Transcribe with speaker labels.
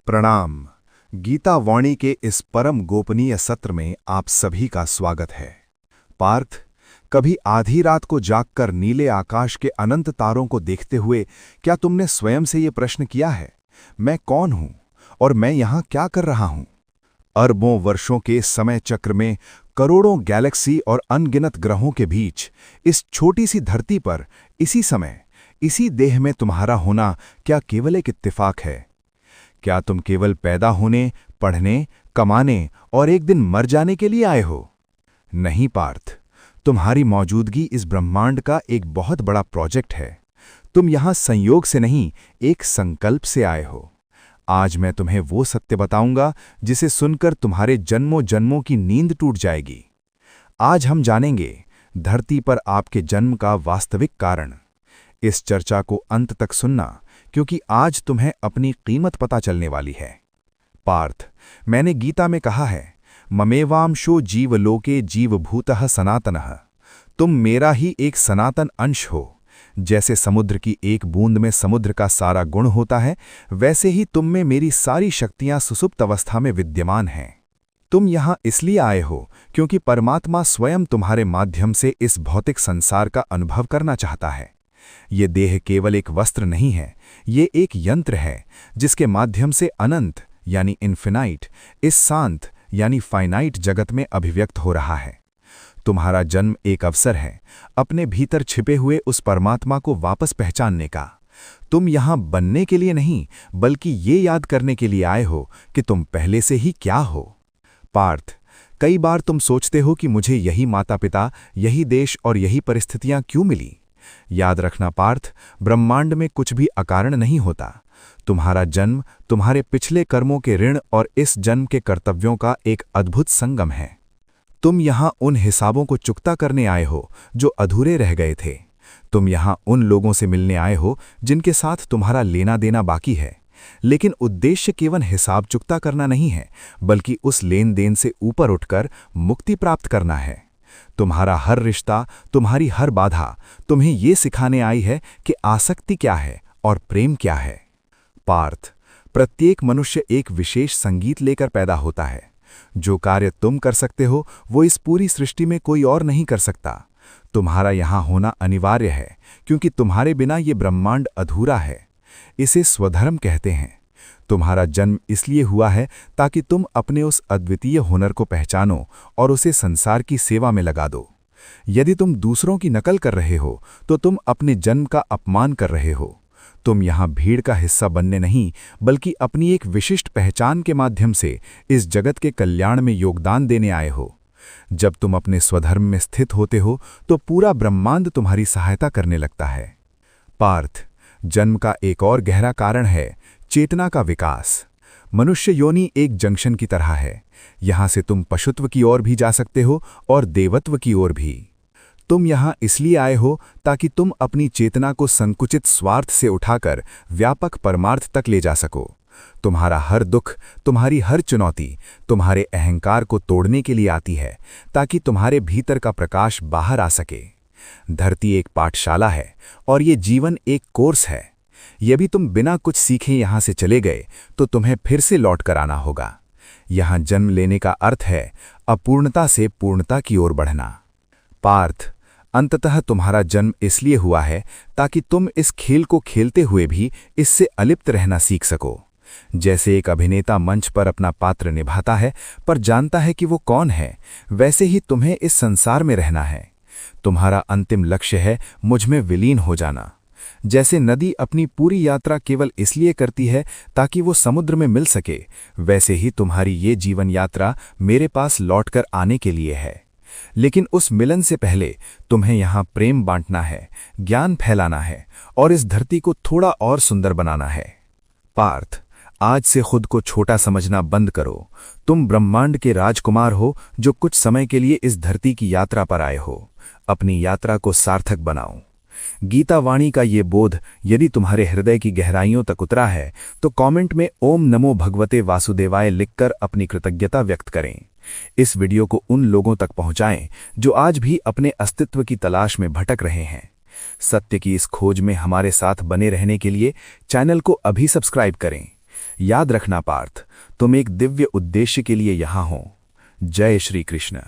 Speaker 1: प्रणाम। गीता वाणी के इस परम गोपनीय सत्र में आप सभी का स्वागत है। पार्थ, कभी आधी रात को जागकर नीले आकाश के अनंत तारों को देखते हुए क्या तुमने स्वयं से ये प्रश्न किया है, मैं कौन हूं और मैं यहां क्या कर रहा हूं? अरबों वर्षों के समय चक्र में करोड़ों गैलेक्सी और अनगिनत ग्रहों के बीच इस छोटी सी धरती पर इसी समय इसी देह में तुम्हारा होना क्या केवल एक इत्तेफाक है? क्या तुम केवल पैदा होने, पढ़ने, कमाने और एक दिन मर जाने के लिए आए हो? नहीं पार्थ, तुम्हारी मौजूदगी इस ब्रह्मांड का एक बहुत बड़ा प्रोजेक्ट है। तुम यहां संयोग से नहीं, एक संकल्प से आए हो। आज मैं तुम्हें वो सत्य बताऊंगा जिसे सुनकर तुम्हारे जन्मों जन्मों की नींद टूट जाएगी। आज हम जानेंगे धरती पर आपके जन्म का वास्तविक कारण। इस चर्चा को अंत तक सुनना, क्योंकि आज तुम्हें अपनी कीमत पता चलने वाली है। पार्थ, मैंने गीता में कहा है, ममेवांशो जीवलोके जीवभूतः सनातनः। तुम मेरा ही एक सनातन अंश हो। जैसे समुद्र की एक बूंद में समुद्र का सारा गुण होता है, वैसे ही तुम में मेरी सारी शक्तियां सुसुप्त अवस्था में विद्यमान हैं। तुम यहां इसलिए आए हो क्योंकि परमात्मा स्वयं तुम्हारे माध्यम से इस भौतिक संसार का अनुभव करना चाहता है। ये देह केवल एक वस्त्र नहीं है, ये एक यंत्र है जिसके माध्यम से अनंत यानी इन्फिनाइट इस शांत यानी फाइनाइट जगत में अभिव्यक्त हो रहा है। तुम्हारा जन्म एक अवसर है अपने भीतर छिपे हुए उस परमात्मा को वापस पहचानने का। तुम यहां बनने के लिए नहीं, बल्कि ये याद करने के लिए आए हो कि तुम पहले से ही क्या हो। पार्थ, कई बार तुम सोचते हो कि मुझे यही माता पिता, यही देश और यही परिस्थितियां क्यों मिली। याद रखना पार्थ, ब्रह्मांड में कुछ भी अकारण नहीं होता। तुम्हारा जन्म तुम्हारे पिछले कर्मों के ऋण और इस जन्म के कर्तव्यों का एक अद्भुत संगम है। तुम यहां उन हिसाबों को चुकता करने आए हो जो अधूरे रह गए थे। तुम यहां उन लोगों से मिलने आए हो जिनके साथ तुम्हारा लेना देना बाकी है। लेकिन उद्देश्य केवल हिसाब चुकता करना नहीं है, बल्कि उस लेन देन से ऊपर उठकर मुक्ति प्राप्त करना है। तुम्हारा हर रिश्ता, तुम्हारी हर बाधा तुम्हें ये सिखाने आई है कि आसक्ति क्या है और प्रेम क्या है। पार्थ, प्रत्येक मनुष्य एक विशेष संगीत लेकर पैदा होता है। जो कार्य तुम कर सकते हो वो इस पूरी सृष्टि में कोई और नहीं कर सकता। तुम्हारा यहां होना अनिवार्य है, क्योंकि तुम्हारे बिना ये ब्रह्मांड अधूरा है। इसे स्वधर्म कहते हैं। तुम्हारा जन्म इसलिए हुआ है ताकि तुम अपने उस अद्वितीय हुनर को पहचानो और उसे संसार की सेवा में लगा दो। यदि तुम दूसरों की नकल कर रहे हो तो तुम अपने जन्म का अपमान कर रहे हो। तुम यहां भीड़ का हिस्सा बनने नहीं, बल्कि अपनी एक विशिष्ट पहचान के माध्यम से इस जगत के कल्याण में योगदान देने आए हो। जब तुम अपने स्वधर्म में स्थित होते हो तो पूरा ब्रह्मांड तुम्हारी सहायता करने लगता है। पार्थ, जन्म का एक और गहरा कारण है चेतना का विकास। मनुष्य योनि एक जंक्शन की तरह है। यहां से तुम पशुत्व की ओर भी जा सकते हो और देवत्व की ओर भी। तुम यहां इसलिए आए हो ताकि तुम अपनी चेतना को संकुचित स्वार्थ से उठाकर व्यापक परमार्थ तक ले जा सको। तुम्हारा हर दुख, तुम्हारी हर चुनौती तुम्हारे अहंकार को तोड़ने के लिए आती है, ताकि तुम्हारे भीतर का प्रकाश बाहर आ सके। धरती एक पाठशाला है और ये जीवन एक कोर्स है। यदि तुम बिना कुछ सीखे यहां से चले गए तो तुम्हें फिर से लौट कर आना होगा। यहां जन्म लेने का अर्थ है अपूर्णता से पूर्णता की ओर बढ़ना। पार्थ, अंततः तुम्हारा जन्म इसलिए हुआ है ताकि तुम इस खेल को खेलते हुए भी इससे अलिप्त रहना सीख सको। जैसे एक अभिनेता मंच पर अपना पात्र निभाता है पर जानता है कि वो कौन है, वैसे ही तुम्हें इस संसार में रहना है। तुम्हारा अंतिम लक्ष्य है मुझ में विलीन हो जाना। जैसे नदी अपनी पूरी यात्रा केवल इसलिए करती है ताकि वो समुद्र में मिल सके, वैसे ही तुम्हारी ये जीवन यात्रा मेरे पास लौटकर आने के लिए है। लेकिन उस मिलन से पहले तुम्हें यहाँ प्रेम बांटना है, ज्ञान फैलाना है और इस धरती को थोड़ा और सुंदर बनाना है। पार्थ, आज से खुद को छोटा समझना बंद करो। तुम ब्रह्मांड के राजकुमार हो जो कुछ समय के लिए इस धरती की यात्रा पर आए हो। अपनी यात्रा को सार्थक बनाओ। गीता वाणी का ये बोध यदि तुम्हारे हृदय की गहराइयों तक उतरा है तो कमेंट में ओम नमो भगवते वासुदेवाय लिखकर अपनी कृतज्ञता व्यक्त करें। इस वीडियो को उन लोगों तक पहुंचाएं जो आज भी अपने अस्तित्व की तलाश में भटक रहे हैं। सत्य की इस खोज में हमारे साथ बने रहने के लिए चैनल को अभी सब्सक्राइब करें। याद रखना पार्थ, तुम एक दिव्य उद्देश्य के लिए यहां हो। जय श्री कृष्ण।